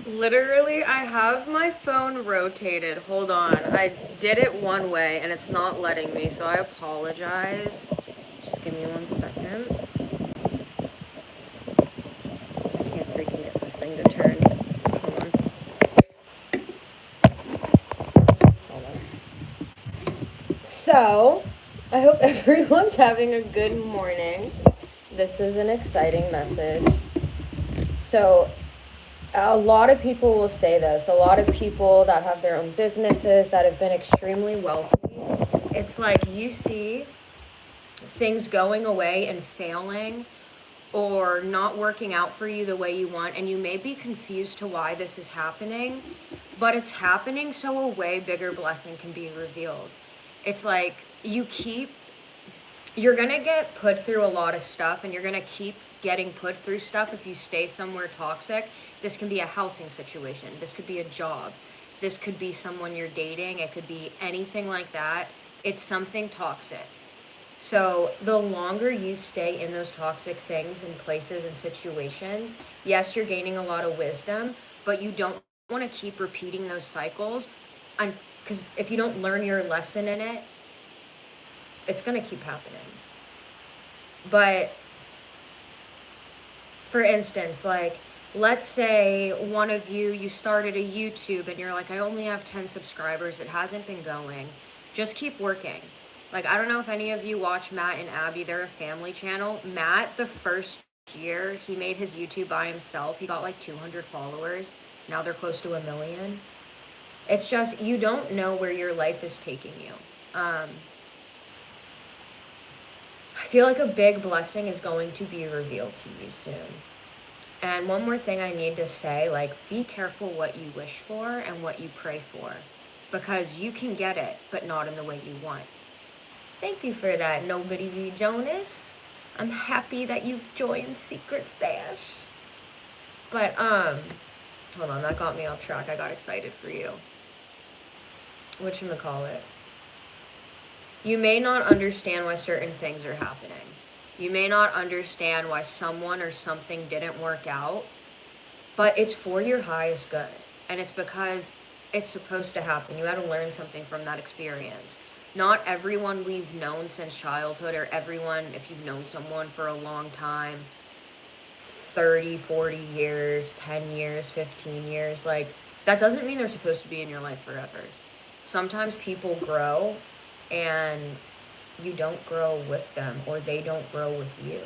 Literally, I have my phone rotated. Hold on. I did it one way and it's not letting me, so I apologize. Just give me 1 second. I can't freaking get this thing to turn. Hold on. Hold on. So, I hope everyone's having a good morning. This is an exciting message. So, a lot of people will say this. A lot of people that have their own businesses that have been extremely wealthy, it's like you see things going away and failing or not working out for you the way you want, and you may be confused to why this is happening, but it's happening so a way bigger blessing can be revealed. It's like you're gonna get put through a lot of stuff, and you're gonna keep getting put through stuff if you stay somewhere toxic. This can be a housing situation, this could be a job, this could be someone you're dating, it could be anything like that. It's something toxic. So the longer you stay in those toxic things and places and situations, yes, you're gaining a lot of wisdom, but you don't want to keep repeating those cycles. Because if you don't learn your lesson in it, it's going to keep happening. But for instance, like, let's say one of you started a YouTube and you're like, I only have 10 subscribers, it hasn't been going. Just keep working. Like, I don't know if any of you watch Matt and Abby, they're a family channel. Matt, the first year, he made his YouTube by himself. He got like 200 followers. Now they're close to 1 million. It's just, you don't know where your life is taking you. I feel like a big blessing is going to be revealed to you soon. And one more thing I need to say, like, be careful what you wish for and what you pray for. Because you can get it, but not in the way you want. Thank you for that, Nobody V. Jonas. I'm happy that you've joined Secret Stash. But, hold on, that got me off track. I got excited for you. Whatchamacallit? You may not understand why certain things are happening. You may not understand why someone or something didn't work out, but it's for your highest good. And it's because it's supposed to happen. You had to learn something from that experience. Not everyone we've known since childhood, or everyone, if you've known someone for a long time, 30, 40 years, 10 years, 15 years, like, that doesn't mean they're supposed to be in your life forever. Sometimes people grow and you don't grow with them, or they don't grow with you.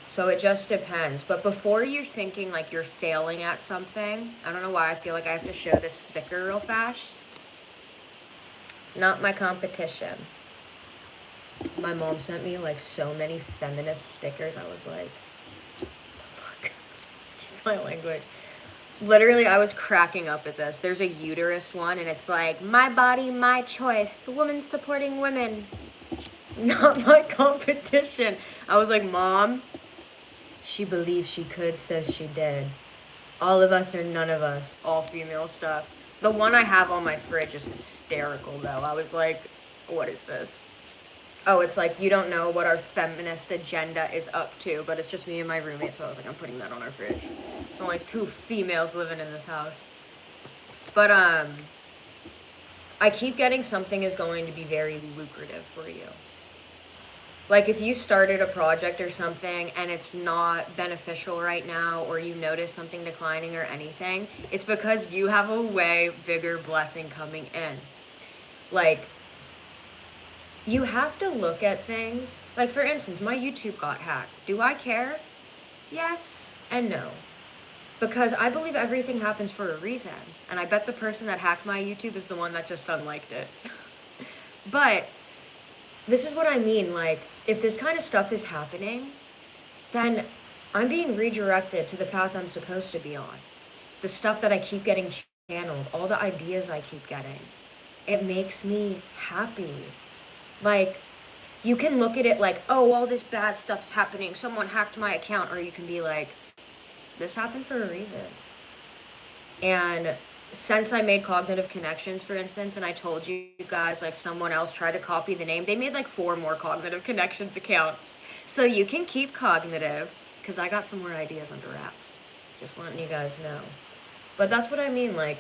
So it just depends. But before you're thinking like you're failing at something, I don't know why I feel like I have to show this sticker real fast. Not my competition. My mom sent me like so many feminist stickers. I was like, fuck. Excuse my language. Literally, I was cracking up at this. There's a uterus one, and it's like, my body, my choice. Women supporting women. Not my competition. I was like, Mom, she believed she could, so she did. All of us or none of us. All female stuff. The one I have on my fridge is hysterical, though. I was like, what is this? Oh, it's like, you don't know what our feminist agenda is up to, but it's just me and my roommate, so I was like, I'm putting that on our fridge. It's only 2 females living in this house. But, I keep getting something is going to be very lucrative for you. Like, if you started a project or something and it's not beneficial right now, or you notice something declining or anything, it's because you have a way bigger blessing coming in. Like, you have to look at things. Like, for instance, my YouTube got hacked. Do I care? Yes and no. Because I believe everything happens for a reason. And I bet the person that hacked my YouTube is the one that just unliked it. But this is what I mean. Like, if this kind of stuff is happening, then I'm being redirected to the path I'm supposed to be on. The stuff that I keep getting channeled, all the ideas I keep getting, it makes me happy. Like, you can look at it like, oh, all this bad stuff's happening, someone hacked my account, or you can be like, this happened for a reason. And since I made Cognitive Connections, for instance, and I told you guys, like, someone else tried to copy the name, they made like 4 more Cognitive Connections accounts. So you can keep Cognitive, because I got some more ideas under wraps. Just letting you guys know. But that's what I mean, like,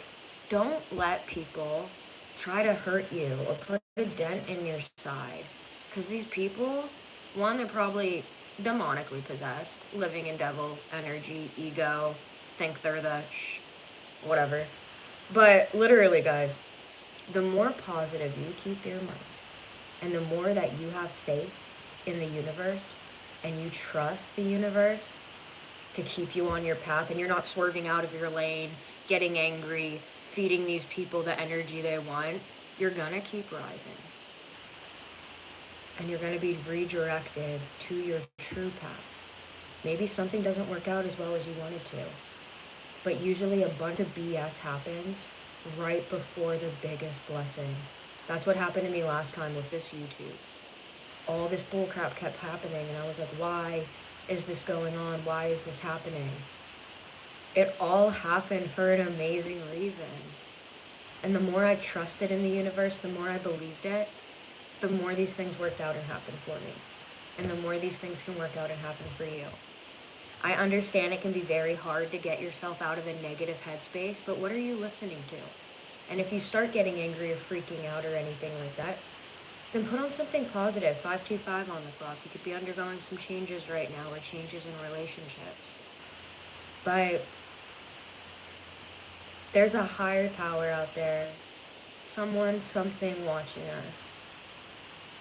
don't let people try to hurt you or put a dent in your side. Because these people, one, they're probably demonically possessed, living in devil energy, ego, think they're the whatever. But literally, guys, the more positive you keep your mind, and the more that you have faith in the universe, and you trust the universe to keep you on your path, and you're not swerving out of your lane, getting angry, feeding these people the energy they want, you're gonna keep rising. And you're gonna be redirected to your true path. Maybe something doesn't work out as well as you wanted to, but usually a bunch of BS happens right before the biggest blessing. That's what happened to me last time with this YouTube. All this bullcrap kept happening, and I was like, why is this going on? Why is this happening? It all happened for an amazing reason. And the more I trusted in the universe, the more I believed it, the more these things worked out and happened for me. And the more these things can work out and happen for you. I understand it can be very hard to get yourself out of a negative headspace, but what are you listening to? And if you start getting angry or freaking out or anything like that, then put on something positive. 525 on the clock. You could be undergoing some changes right now, or changes in relationships. But there's a higher power out there. Someone, something watching us.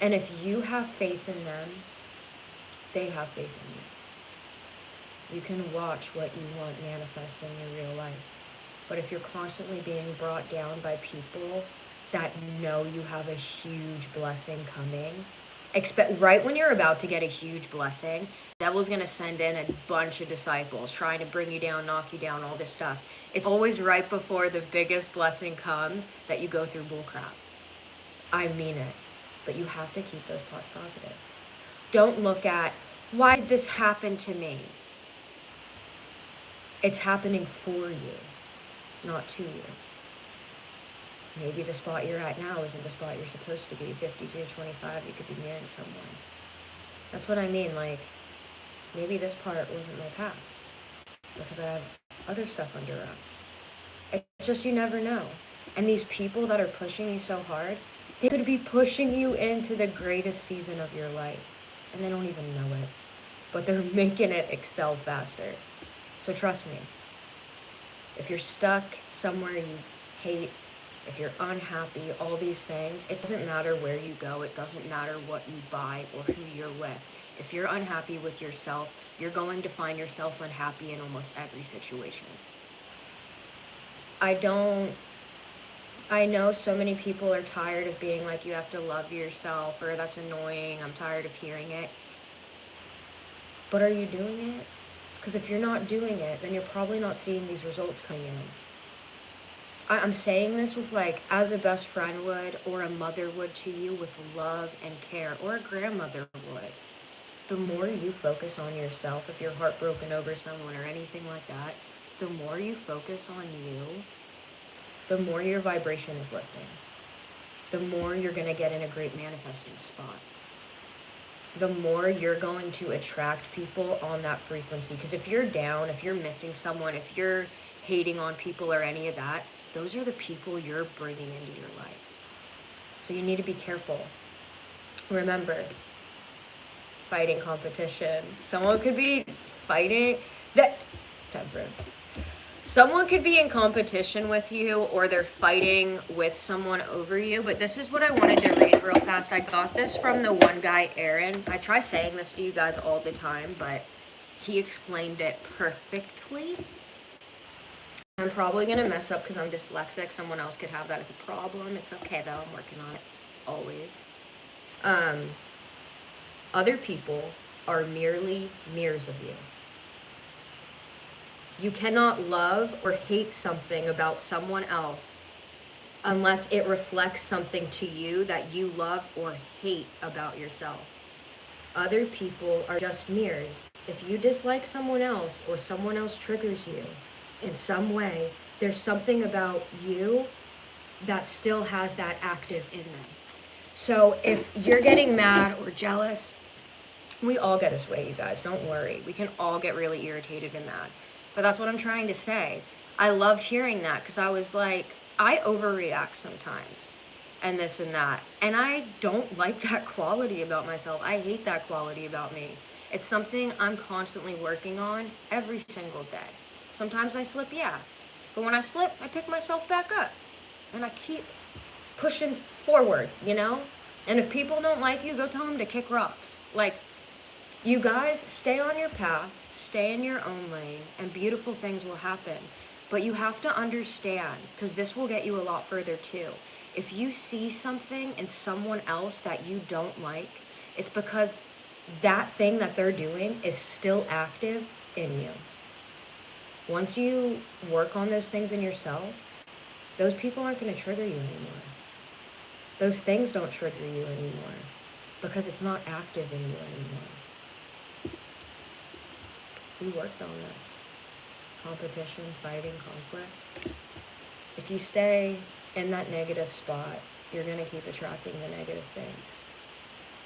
And if you have faith in them, they have faith in you. You can watch what you want manifest in your real life. But if you're constantly being brought down by people that know you have a huge blessing coming, expect right when you're about to get a huge blessing, the devil's gonna send in a bunch of disciples trying to bring you down, knock you down, all this stuff. It's always right before the biggest blessing comes that you go through bullcrap. I mean it. But you have to keep those parts positive. Don't look at, why did this happen to me? It's happening for you, not to you. Maybe the spot you're at now isn't the spot you're supposed to be. 52, 25, you could be marrying someone. That's what I mean, like, maybe this part wasn't my path because I have other stuff under wraps. It's just you never know. And these people that are pushing you so hard, they could be pushing you into the greatest season of your life, and they don't even know it. But they're making it excel faster. So trust me, if you're stuck somewhere you hate, if you're unhappy, all these things, it doesn't matter where you go, it doesn't matter what you buy or who you're with. If you're unhappy with yourself, you're going to find yourself unhappy in almost every situation. I know so many people are tired of being like, you have to love yourself, or that's annoying, I'm tired of hearing it. But are you doing it? Because if you're not doing it, then you're probably not seeing these results coming in. I'm saying this with like, as a best friend would, or a mother would to you with love and care, or a grandmother would. The more you focus on yourself, if you're heartbroken over someone or anything like that, the more you focus on you, the more your vibration is lifting. The more you're going to get in a great manifesting spot. The more you're going to attract people on that frequency. Because if you're down, if you're missing someone, if you're hating on people or any of that, those are the people you're bringing into your life. So you need to be careful. Remember, fighting competition. Someone could be fighting that temperance. Someone could be in competition with you, or they're fighting with someone over you. But this is what I wanted to read real fast. I got this from the one guy, Aaron. I try saying this to you guys all the time, but he explained it perfectly. I'm probably going to mess up because I'm dyslexic. Someone else could have that. It's a problem. It's okay, though. I'm working on it. Always. Other people are merely mirrors of you. You cannot love or hate something about someone else unless it reflects something to you that you love or hate about yourself. Other people are just mirrors. If you dislike someone else or someone else triggers you in some way, there's something about you that still has that active in them. So if you're getting mad or jealous, we all get this way, you guys. Don't worry. We can all get really irritated and mad. But that's what I'm trying to say. I loved hearing that because I was like, I overreact sometimes and this and that. And I don't like that quality about myself. I hate that quality about me. It's something I'm constantly working on every single day. Sometimes I slip, yeah. But when I slip, I pick myself back up. And I keep pushing forward, you know? And if people don't like you, go tell them to kick rocks. Like, you guys stay on your path, stay in your own lane, and beautiful things will happen. But you have to understand, because this will get you a lot further too. If you see something in someone else that you don't like, it's because that thing that they're doing is still active in you. Once you work on those things in yourself, those people aren't going to trigger you anymore. Those things don't trigger you anymore because it's not active in you anymore. We worked on this. Competition, fighting, conflict. If you stay in that negative spot, you're going to keep attracting the negative things.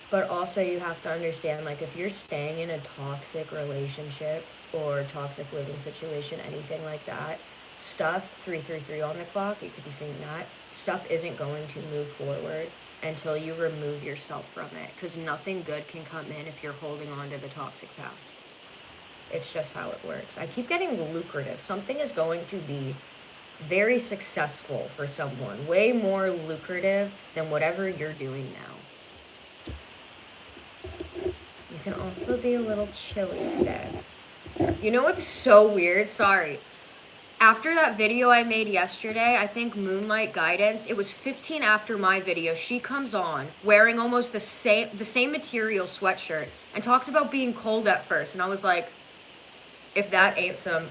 But also you have to understand, like, if you're staying in a toxic relationship or toxic living situation, anything like that, stuff, 333 on the clock, you could be seeing that, stuff isn't going to move forward until you remove yourself from it. Because nothing good can come in if you're holding on to the toxic past. It's just how it works. I keep getting lucrative. Something is going to be very successful for someone. Way more lucrative than whatever you're doing now. You can also be a little chilly today. You know what's so weird? Sorry. After that video I made yesterday, I think Moonlight Guidance, it was 15 after my video, she comes on wearing almost the same material sweatshirt and talks about being cold at first. And I was like, if that ain't some,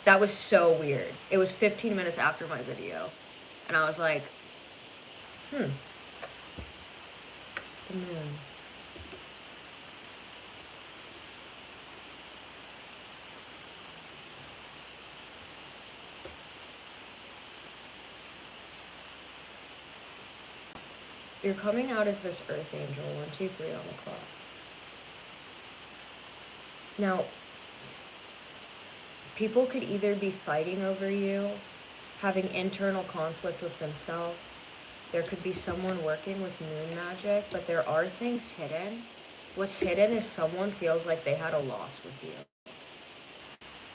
that was so weird. It was 15 minutes after my video. And I was like, the moon. You're coming out as this earth angel, 1, 2, 3 on the clock. Now, people could either be fighting over you, having internal conflict with themselves. There could be someone working with moon magic, but there are things hidden. What's hidden is someone feels like they had a loss with you.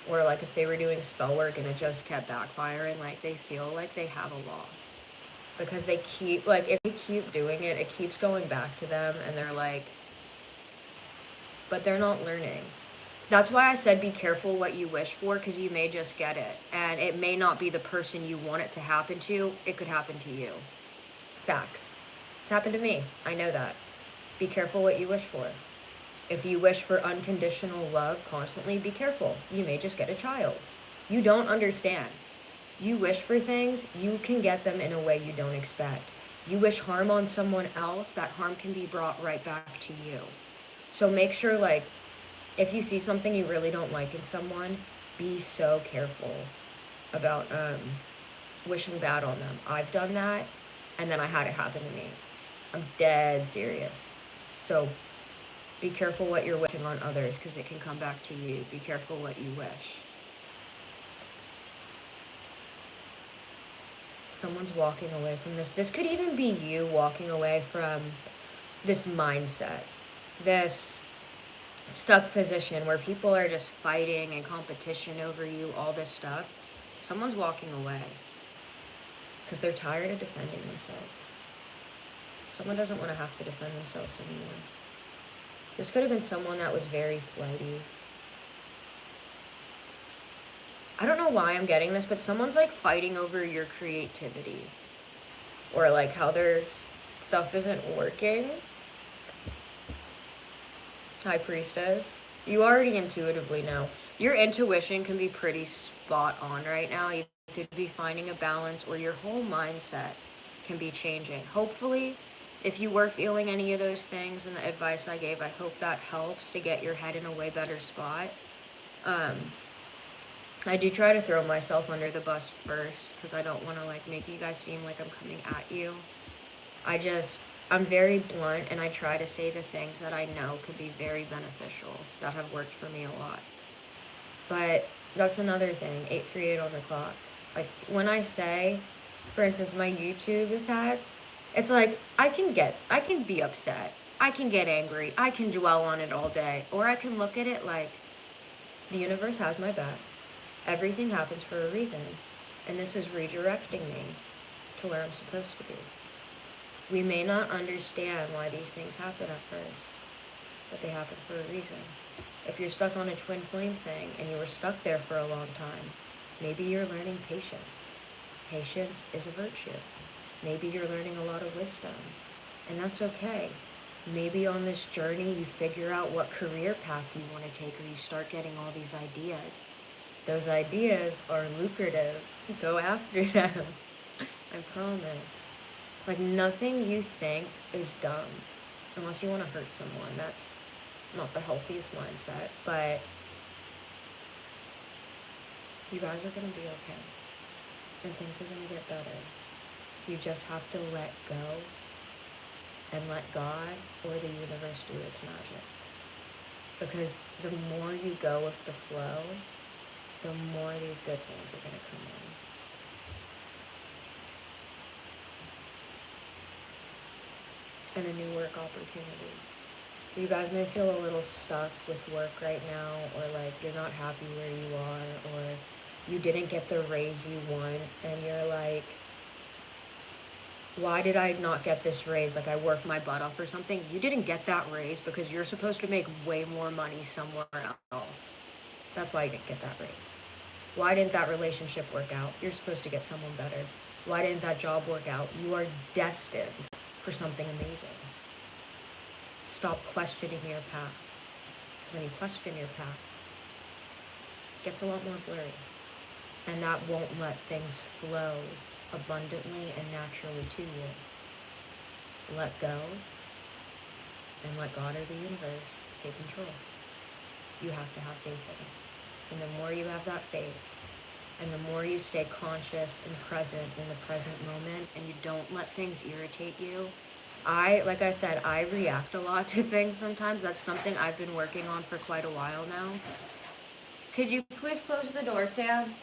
Or like if they were doing spell work and it just kept backfiring, like they feel like they have a loss. Because they keep, like, if you keep doing it, it keeps going back to them, and they're like, but they're not learning. That's why I said be careful what you wish for, because you may just get it. And it may not be the person you want it to happen to. It could happen to you. Facts. It's happened to me. I know that. Be careful what you wish for. If you wish for unconditional love constantly, be careful. You may just get a child. You don't understand. You wish for things, you can get them in a way you don't expect. You wish harm on someone else, that harm can be brought right back to you. So make sure, like, if you see something you really don't like in someone, be so careful about wishing bad on them. I've done that, and then I had it happen to me. I'm dead serious. So be careful what you're wishing on others, because it can come back to you. Be careful what you wish. Someone's walking away from this. This could even be you walking away from this mindset, this stuck position where people are just fighting and competition over you, all this stuff. Someone's walking away because they're tired of defending themselves. Someone doesn't want to have to defend themselves anymore. This could have been someone that was very flighty. I don't know why I'm getting this, but someone's like fighting over your creativity. Or like how their stuff isn't working. High Priestess. You already intuitively know. Your intuition can be pretty spot on right now. You could be finding a balance, or your whole mindset can be changing. Hopefully, if you were feeling any of those things and the advice I gave, I hope that helps to get your head in a way better spot. I do try to throw myself under the bus first because I don't want to like make you guys seem like I'm coming at you. I'm very blunt, and I try to say the things that I know could be very beneficial, that have worked for me a lot. But That's another thing, 838 on the clock. Like, when I say, for instance, my YouTube is hacked, it's like, I can be upset. I can get angry. I can dwell on it all day. Or I can look at it like, the universe has my back. Everything happens for a reason. And this is redirecting me to where I'm supposed to be. We may not understand why these things happen at first, but they happen for a reason. If you're stuck on a twin flame thing and you were stuck there for a long time, maybe you're learning patience. Patience is a virtue. Maybe you're learning a lot of wisdom, and that's okay. Maybe on this journey you figure out what career path you want to take, or you start getting all these ideas. Those ideas are lucrative. Go after them. I promise. Like, nothing you think is dumb, unless you want to hurt someone. That's not the healthiest mindset, but you guys are going to be okay, and things are going to get better. You just have to let go and let God or the universe do its magic. Because the more you go with the flow, the more these good things are going to come in. And a new work opportunity. You guys may feel a little stuck with work right now, or like you're not happy where you are, or you didn't get the raise you want, and you're like, why did I not get this raise? Like, I worked my butt off or something. You didn't get that raise because you're supposed to make way more money somewhere else. That's why you didn't get that raise. Why didn't that relationship work out? You're supposed to get someone better. Why didn't that job work out? You are destined for something amazing. Stop questioning your path. Because when you question your path, it gets a lot more blurry. And that won't let things flow abundantly and naturally to you. Let go and let God or the universe take control. You have to have faith in it. And the more you have that faith, and the more you stay conscious and present in the present moment, and you don't let things irritate you. Like I said, I react a lot to things sometimes. That's something I've been working on for quite a while now. Could you please close the door, Sam?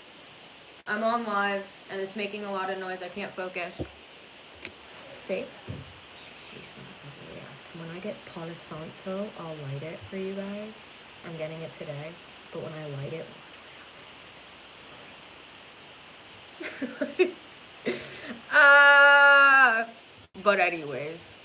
I'm on live, and it's making a lot of noise. I can't focus. See? She's gonna overreact. When I get Palo Santo, I'll light it for you guys. I'm getting it today, but when I light it, watch what happens. But anyways,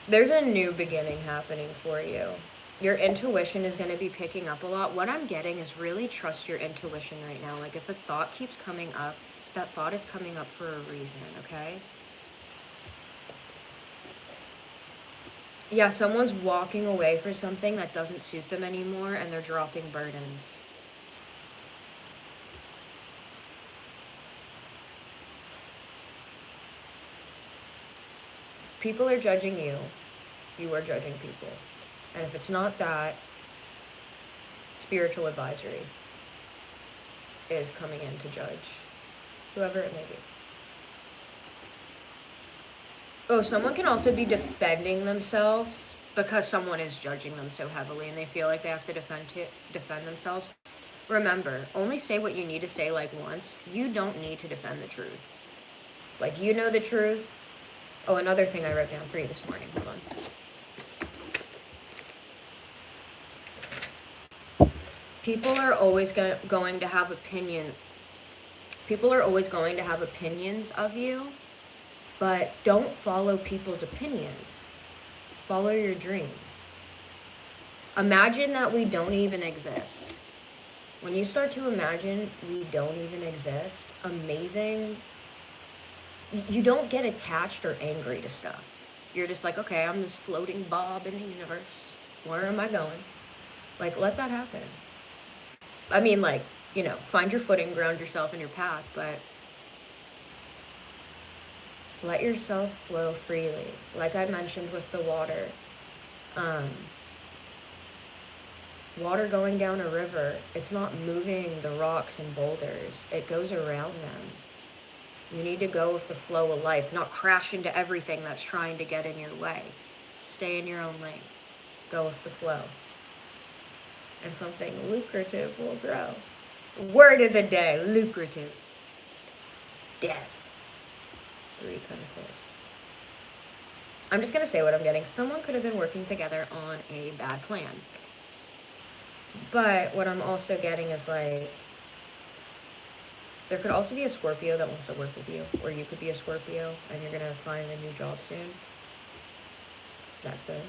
there's a new beginning happening for you. Your intuition is going to be picking up a lot. What I'm getting is really trust your intuition right now. Like, if a thought keeps coming up, that thought is coming up for a reason, okay? Yeah, someone's walking away for something that doesn't suit them anymore, and they're dropping burdens. People are judging you. You are judging people. And if it's not that, spiritual advisory is coming in to judge whoever it may be. Oh, someone can also be defending themselves because someone is judging them so heavily and they feel like they have to defend themselves. Remember, only say what you need to say like once. You don't need to defend the truth. Like, you know the truth. Oh, another thing I wrote down for you this morning. Hold on. People are always going to have opinions. People are always going to have opinions of you, but don't follow people's opinions. Follow your dreams. Imagine that we don't even exist. When you start to imagine we don't even exist, amazing. You don't get attached or angry to stuff. You're just like, okay, I'm this floating bob in the universe. Where am I going? Like, let that happen. I mean, like, you know, find your footing, ground yourself in your path, but let yourself flow freely. Like I mentioned with the water. Water going down a river, it's not moving the rocks and boulders. It goes around them. You need to go with the flow of life, not crash into everything that's trying to get in your way. Stay in your own lane. Go with the flow. and something lucrative will grow. Word of the day, lucrative. Death. 3 Pentacles. I'm just going to say what I'm getting. Someone could have been working together on a bad plan. But what I'm also getting is like, there could also be a Scorpio that wants to work with you. Or you could be a Scorpio and you're going to find a new job soon. That's good.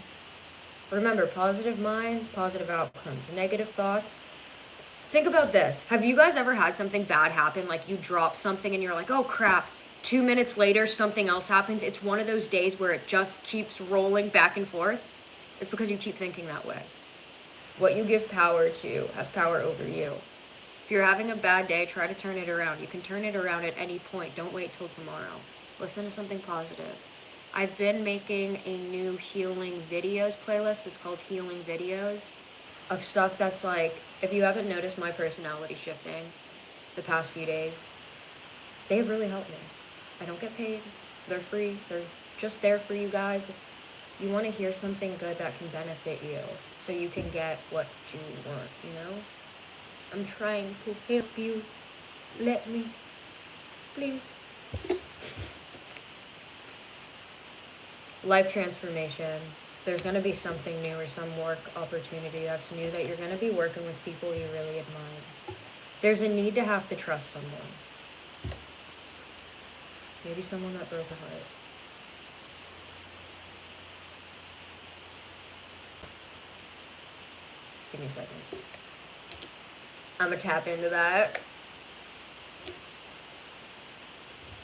Remember, positive mind, positive outcomes. Negative thoughts. Think about this. Have you guys ever had something bad happen? Like you drop something and you're like, oh crap. 2 minutes later, something else happens. It's one of those days where it just keeps rolling back and forth. It's because you keep thinking that way. What you give power to has power over you. If you're having a bad day, try to turn it around. You can turn it around at any point. Don't wait till tomorrow. Listen to something positive. I've been making a new healing videos playlist. It's called Healing Videos, of stuff that's like, if you haven't noticed my personality shifting the past few days, they've really helped me. I don't get paid. They're free. They're just there for you guys. If you want to hear something good that can benefit you so you can get what you want, you know? I'm trying to help you. Let me, please. Life transformation. There's going to be something new or some work opportunity that's new that you're going to be working with people you really admire. There's a need to have to trust someone. Maybe someone that broke a heart. Give me a second. I'm going to tap into that.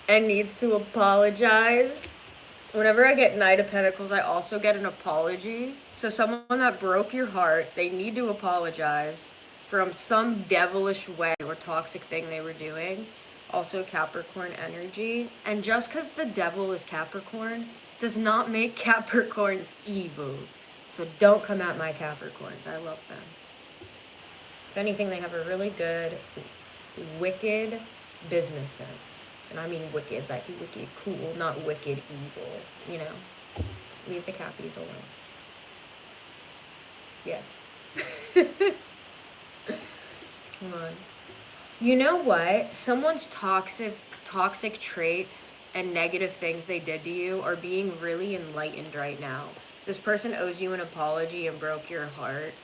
And needs to apologize. Whenever I get Knight of Pentacles, I also get an apology. So someone that broke your heart, they need to apologize from some devilish way or toxic thing they were doing. Also Capricorn energy. And just because the devil is Capricorn does not make Capricorns evil. So don't come at my Capricorns. I love them. If anything, they have a really good, wicked business sense. And I mean wicked, like wicked cool, not wicked evil, you know? Leave the Cappies alone. Yes. Come on. You know what? Someone's toxic traits and negative things they did to you are being really enlightened right now. This person owes you an apology and broke your heart.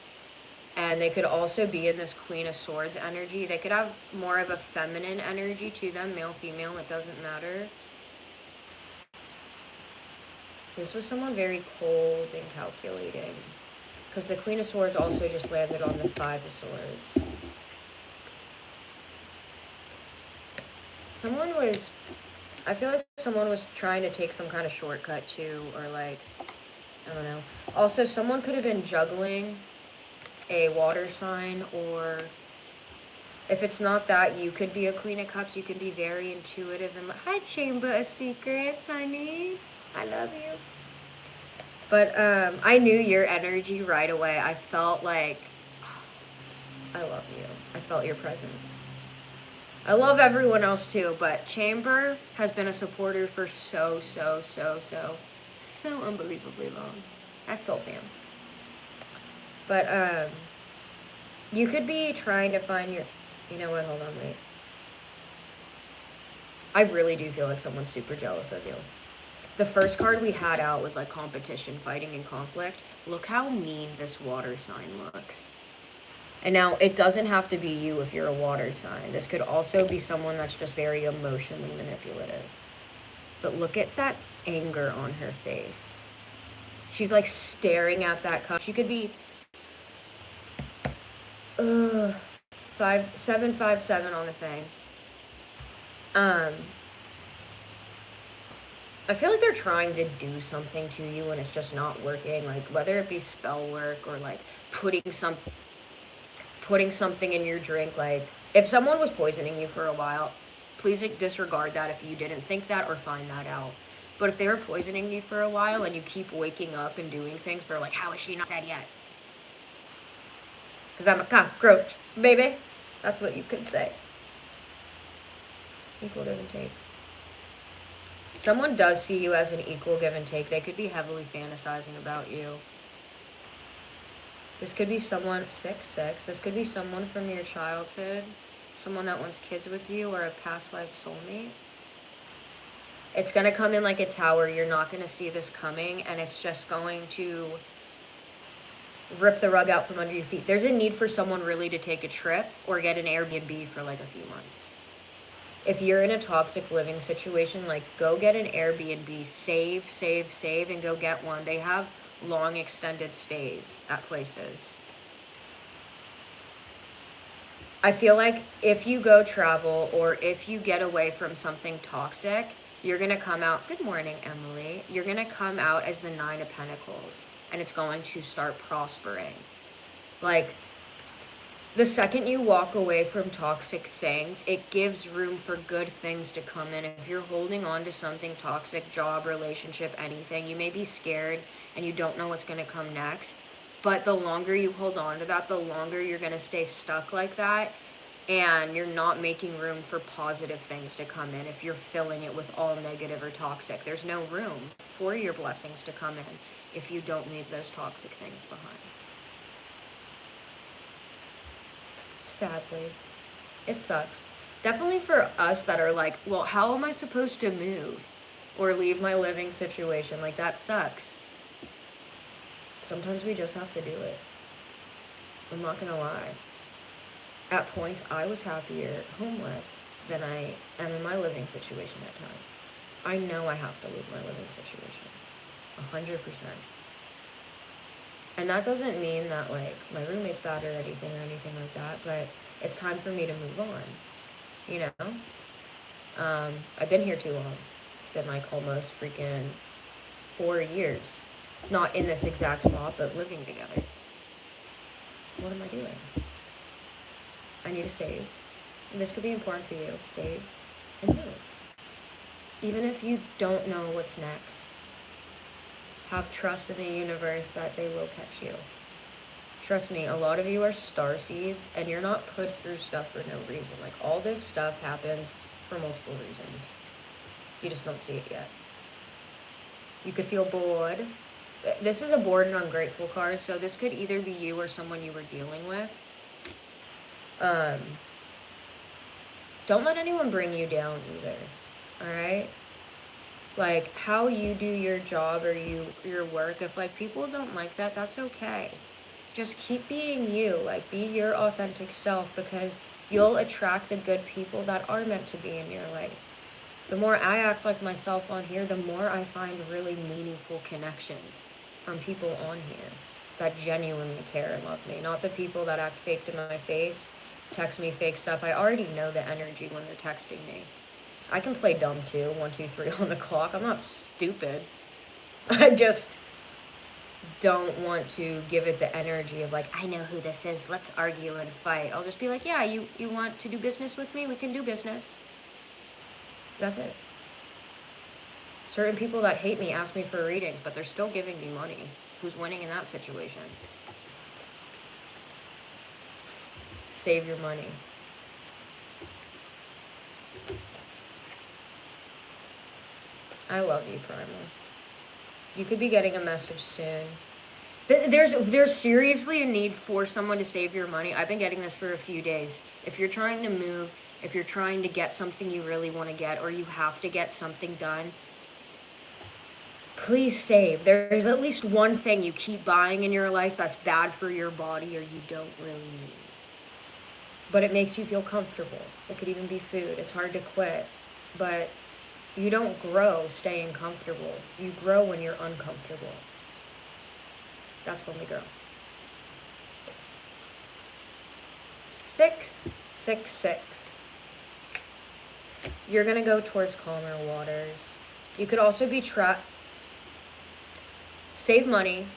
And they could also be in this Queen of Swords energy. They could have more of a feminine energy to them, male, female, it doesn't matter. This was someone very cold and calculating. Because the Queen of Swords also just landed on the 5 of Swords. I feel like someone was trying to take some kind of shortcut too, or like, I don't know. Also, someone could have been juggling a water sign, or if it's not that, you could be a Queen of Cups. You could be very intuitive and like, hi, Chamber of Secrets, honey. I love you. But I knew your energy right away. I felt like, I love you. I felt your presence. I love everyone else too, but Chamber has been a supporter for so unbelievably long. That's soulfam. But you could be trying to find your, you know what, hold on, wait. I really do feel like someone's super jealous of you. The first card we had out was like competition, fighting, and conflict. Look how mean this water sign looks. And now, it doesn't have to be you if you're a water sign. This could also be someone that's just very emotionally manipulative. But look at that anger on her face. She's like staring at that cup. She could be 757 on the thing. I feel like they're trying to do something to you and it's just not working. Like whether it be spell work or like putting something in your drink. Like if someone was poisoning you for a while, please disregard that if you didn't think that or find that out. But if they were poisoning you for a while and you keep waking up and doing things, they're like, how is she not dead yet? Because I'm a cockroach, baby. That's what you could say. Equal give and take. Someone does see you as an equal give and take. They could be heavily fantasizing about you. This could be someone, 6-6, this could be someone from your childhood, someone that wants kids with you, or a past life soulmate. It's going to come in like a tower. You're not going to see this coming, and it's just going to rip the rug out from under your feet. There's a need for someone really to take a trip or get an Airbnb for like a few months. If you're in a toxic living situation, like go get an Airbnb, save, and go get one. They have long extended stays at places. I feel like if you go travel or if you get away from something toxic, you're going to come out, good morning, Emily. You're going to come out as the 9 of Pentacles, and it's going to start prospering. Like, the second you walk away from toxic things, it gives room for good things to come in. If you're holding on to something toxic, job, relationship, anything, you may be scared and you don't know what's going to come next. But the longer you hold on to that, the longer you're going to stay stuck like that. And you're not making room for positive things to come in if you're filling it with all negative or toxic. There's no room for your blessings to come in if you don't leave those toxic things behind. Sadly. It sucks. Definitely for us that are like, well, how am I supposed to move or leave my living situation? Like, that sucks. Sometimes we just have to do it. I'm not gonna lie. At points, I was happier homeless than I am in my living situation at times. I know I have to leave my living situation. 100%. And that doesn't mean that, like, my roommate's bad or anything like that, but it's time for me to move on, you know? I've been here too long. It's been, like, almost freaking 4 years. Not in this exact spot, but living together. What am I doing? I need to save. And this could be important for you. Save and move. Even if you don't know what's next, have trust in the universe that they will catch you. Trust me, a lot of you are starseeds, and you're not put through stuff for no reason. Like, all this stuff happens for multiple reasons. You just don't see it yet. You could feel bored. This is a bored and ungrateful card, so this could either be you or someone you were dealing with. Don't let anyone bring you down either, alright? Like, how you do your job or your work, if, like, people don't like that, that's okay. Just keep being you, like, be your authentic self, because you'll attract the good people that are meant to be in your life. The more I act like myself on here, the more I find really meaningful connections from people on here that genuinely care and love me, not the people that act fake to my face, text me fake stuff. I already know the energy when they're texting me. I can play dumb too, 1, 2, 3 on the clock. I'm not stupid. I just don't want to give it the energy of, like, I know who this is, let's argue and fight. I'll just be like, yeah, you want to do business with me? We can do business. That's it. Certain people that hate me ask me for readings, but they're still giving me money. Who's winning in that situation? Save your money. I love you, Primal. You could be getting a message soon. There's seriously a need for someone to save your money. I've been getting this for a few days. If you're trying to move, if you're trying to get something you really want to get, or you have to get something done, please save. There's at least one thing you keep buying in your life that's bad for your body or you don't really need. But it makes you feel comfortable. It could even be food. It's hard to quit. But you don't grow staying comfortable. You grow when you're uncomfortable. That's when we grow. 6, 6, 6. You're going to go towards calmer waters. You could also be trapped. Save money.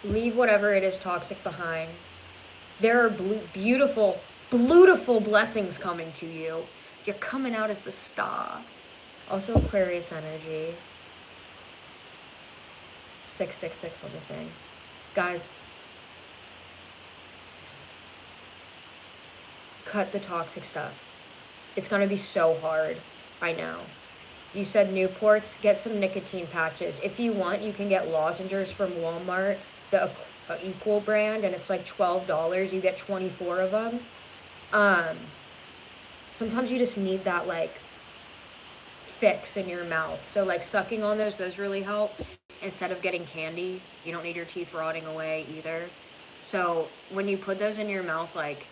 Leave whatever it is toxic behind. There are beautiful blessings coming to you. You're coming out as the star. Also Aquarius energy. 666 on the thing. Guys, cut the toxic stuff. It's going to be so hard. I know. You said Newports, get some nicotine patches. If you want, you can get lozenges from Walmart. The a equal brand, and it's like $12. You get 24 of them. Sometimes you just need that like fix in your mouth. So like sucking on those really help. Instead of getting candy, you don't need your teeth rotting away either. So when you put those in your mouth, like,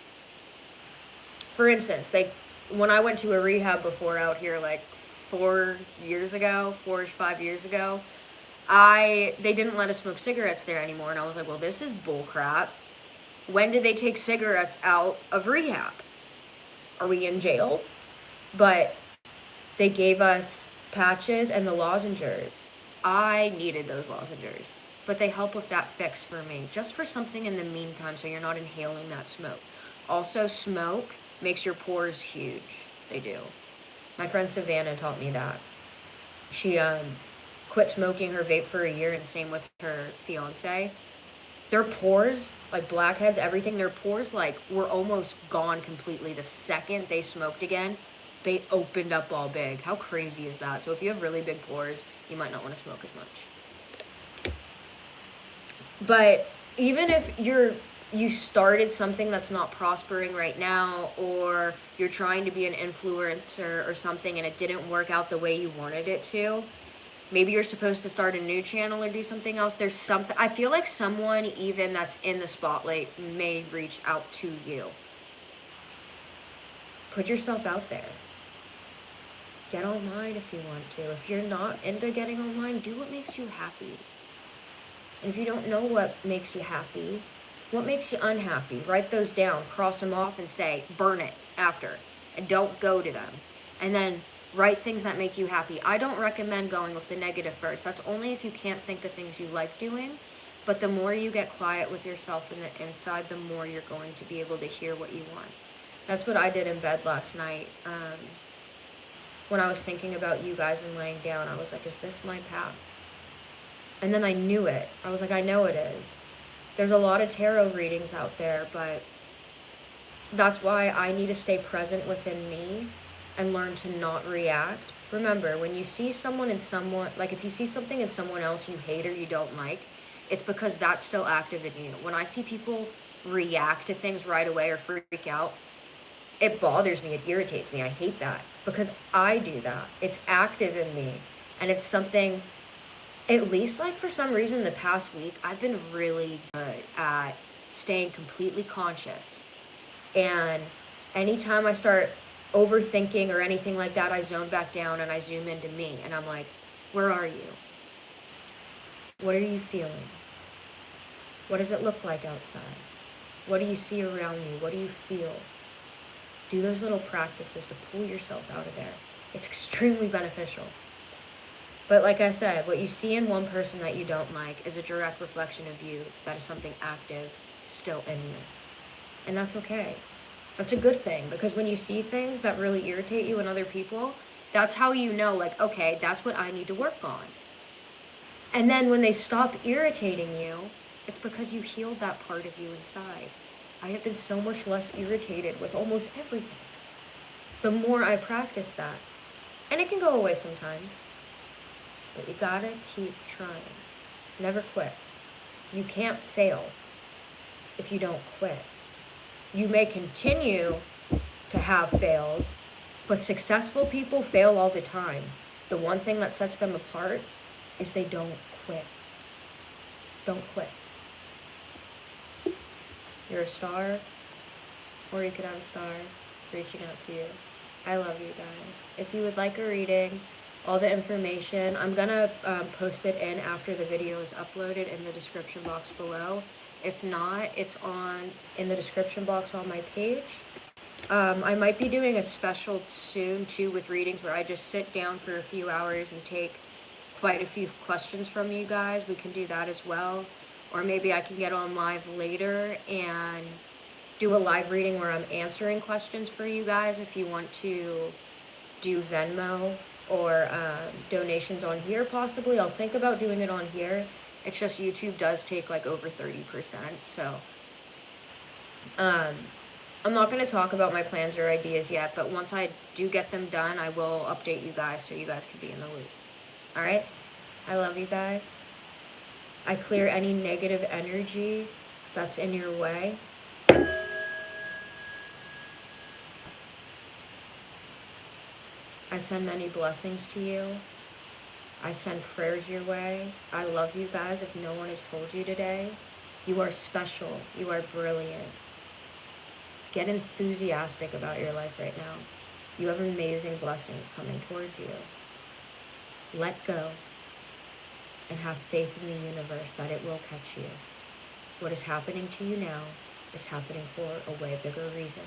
for instance, when I went to a rehab before out here, like 4 or 5 years ago, they didn't let us smoke cigarettes there anymore, and I was like, well, this is bull crap. When did they take cigarettes out of rehab? Are we in jail? But they gave us patches and the lozenges. I needed those lozenges, but they help with that fix for me, just for something in the meantime, so you're not inhaling that smoke. Also, smoke makes your pores huge. They do. My friend Savannah taught me that. She quit smoking her vape for a year, and same with her fiance. Their pores, like blackheads, everything, their pores like were almost gone completely the second they smoked again. They opened up all big. How crazy is that? So if you have really big pores, you might not want to smoke as much. But even if you started something that's not prospering right now, or you're trying to be an influencer or something and it didn't work out the way you wanted it to, maybe you're supposed to start a new channel or do something else. There's something, I feel like someone even that's in the spotlight may reach out to you. Put yourself out there. Get online if you want to. If you're not into getting online, do what makes you happy. And if you don't know what makes you happy, what makes you unhappy? Write those down, cross them off, and say, burn it after. And don't go to them. And then write things that make you happy. I don't recommend going with the negative first. That's only if you can't think of things you like doing. But the more you get quiet with yourself in the inside, the more you're going to be able to hear what you want. That's what I did in bed last night. When I was thinking about you guys and laying down, I was like, is this my path? And then I knew it. I was like, I know it is. There's a lot of tarot readings out there, but that's why I need to stay present within me and learn to not react. Remember, when you see someone in someone, like if you see something in someone else you hate or you don't like, it's because that's still active in you. When I see people react to things right away or freak out, it bothers me, it irritates me, I hate that. Because I do that. It's active in me. And it's something, at least like for some reason the past week, I've been really good at staying completely conscious. And anytime I start overthinking or anything like that, I zone back down and I zoom into me. And I'm like, where are you? What are you feeling? What does it look like outside? What do you see around you? What do you feel? Do those little practices to pull yourself out of there. It's extremely beneficial. But like I said, what you see in one person that you don't like is a direct reflection of you. That is something active still in you. And that's okay. That's a good thing, because when you see things that really irritate you in other people, that's how you know, like, okay, that's what I need to work on. And then when they stop irritating you, it's because you healed that part of you inside. I have been so much less irritated with almost everything the more I practice that. And it can go away sometimes, but you gotta keep trying. Never quit. You can't fail if you don't quit. You may continue to have fails, but successful people fail all the time. The one thing that sets them apart is they don't quit. Don't quit. You're a star, or you could have a star reaching out to you. I love you guys. If you would like a reading, all the information, I'm gonna post it in after the video is uploaded in the description box below. If not, it's in the description box on my page. I might be doing a special soon too with readings where I just sit down for a few hours and take quite a few questions from you guys. We can do that as well. Or maybe I can get on live later and do a live reading where I'm answering questions for you guys if you want to do Venmo or donations on here possibly. I'll think about doing it on here. It's just YouTube does take like over 30%. So I'm not going to talk about my plans or ideas yet, but once I do get them done, I will update you guys so you guys can be in the loop. All right? I love you guys. I clear any negative energy that's in your way. I send many blessings to you. I send prayers your way. I love you guys. If no one has told you today, you are special. You are brilliant. Get enthusiastic about your life right now. You have amazing blessings coming towards you. Let go and have faith in the universe that it will catch you. What is happening to you now is happening for a way bigger reason.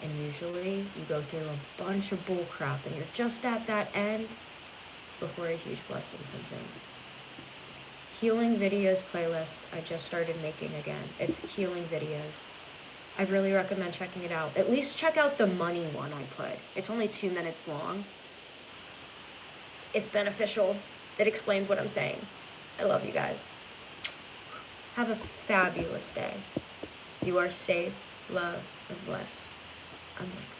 And usually you go through a bunch of bull crap and you're just at that end before a huge blessing comes in. Healing videos playlist I just started making again. It's healing videos. I really recommend checking it out. At least check out the money one I put. It's only 2 minutes long. It's beneficial. It explains what I'm saying. I love you guys. Have a fabulous day. You are safe, loved, and blessed. Unlike